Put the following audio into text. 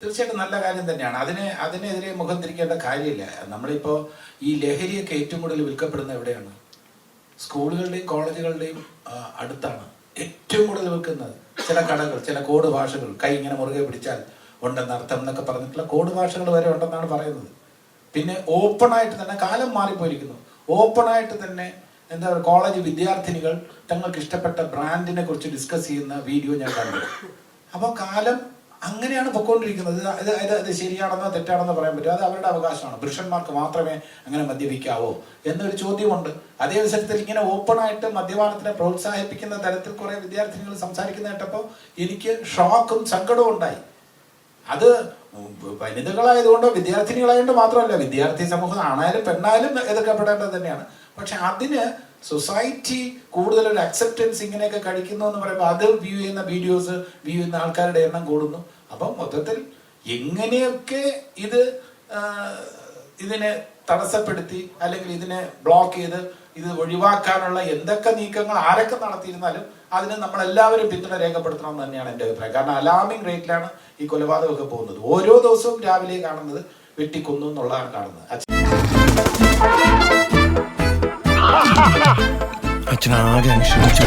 തീർച്ചയായിട്ടും നല്ല കാര്യം തന്നെയാണ്. അതിനെതിരെ മുഖം തിരിക്കേണ്ട കാര്യമില്ല. നമ്മളിപ്പോൾ ഈ ലഹരിയൊക്കെ ഏറ്റവും കൂടുതൽ വിൽക്കപ്പെടുന്നത് എവിടെയാണ്? സ്കൂളുകളുടെയും കോളേജുകളുടെയും അടുത്താണ് ഏറ്റവും കൂടുതൽ വിൽക്കുന്നത്. ചില കടകൾ, ചില കോഡ് ഭാഷകൾ, കൈ ഇങ്ങനെ മുറുകെ പിടിച്ചാൽ ഉണ്ടെന്ന് അർത്ഥം എന്നൊക്കെ പറഞ്ഞിട്ടുള്ള കോഡ് ഭാഷകൾ വരെ ഉണ്ടെന്നാണ് പറയുന്നത്. പിന്നെ ഓപ്പണായിട്ട് തന്നെ കാലം മാറിപ്പോയിരിക്കുന്നു. ഓപ്പണായിട്ട് തന്നെ എന്താ പറയുക, കോളേജ് വിദ്യാർത്ഥിനികൾ തങ്ങൾക്ക് ഇഷ്ടപ്പെട്ട ബ്രാൻഡിനെ കുറിച്ച് ഡിസ്കസ് ചെയ്യുന്ന വീഡിയോ ഞാൻ കണ്ടു. അപ്പോൾ കാലം അങ്ങനെയാണ് പൊയ്ക്കൊണ്ടിരിക്കുന്നത്. അത് ശരിയാണെന്നോ തെറ്റാണെന്നോ പറയാൻ പറ്റും. അത് അവരുടെ അവകാശമാണ്. പുരുഷന്മാർക്ക് മാത്രമേ അങ്ങനെ മദ്യപിക്കാവോ എന്നൊരു ചോദ്യമുണ്ട്. അതേ അവസരത്തിൽ ഇങ്ങനെ ഓപ്പണായിട്ട് മദ്യപാനത്തിനെ പ്രോത്സാഹിപ്പിക്കുന്ന തരത്തിൽ കുറെ വിദ്യാർത്ഥിനികൾ സംസാരിക്കുന്ന കേട്ടപ്പോൾ എനിക്ക് ഷോക്കും സങ്കടവും ഉണ്ടായി. അത് വനിതകളായതുകൊണ്ടോ വിദ്യാർത്ഥിനികളായതുകൊണ്ട് മാത്രമല്ല, വിദ്യാർത്ഥി സമൂഹം ആണായാലും പെണ്ണായാലും എതിർക്കപ്പെടേണ്ടത് തന്നെയാണ്. പക്ഷെ അതിന് സൊസൈറ്റി കൂടുതലൊരു അക്സെപ്റ്റൻസ് ഇങ്ങനെയൊക്കെ കഴിക്കുന്നു എന്ന് പറയുമ്പോൾ അത് വ്യൂ ചെയ്യുന്ന വീഡിയോസ് വ്യൂ ചെയ്യുന്ന ആൾക്കാരുടെ എണ്ണം കൂടുന്നു. അപ്പം മൊത്തത്തിൽ എങ്ങനെയൊക്കെ ഇതിനെ തടസ്സപ്പെടുത്തി അല്ലെങ്കിൽ ഇതിനെ ബ്ലോക്ക് ചെയ്ത് ഇത് ഒഴിവാക്കാനുള്ള എന്തൊക്കെ നീക്കങ്ങൾ ആരൊക്കെ നടത്തിയിരുന്നാലും അതിന് നമ്മളെല്ലാവരും പിന്തുണ രേഖപ്പെടുത്തണമെന്ന് തന്നെയാണ് എൻ്റെ അഭിപ്രായം. കാരണം അലാമിംഗ് റേറ്റിലാണ് ഈ കൊലപാതകമൊക്കെ പോകുന്നത്. ഓരോ ദിവസവും രാവിലെ കാണുന്നത് വെട്ടിക്കൊന്നു എന്നുള്ളതാണ് കാണുന്നത്. അച്ഛനാകെ ക്ഷണിച്ചു.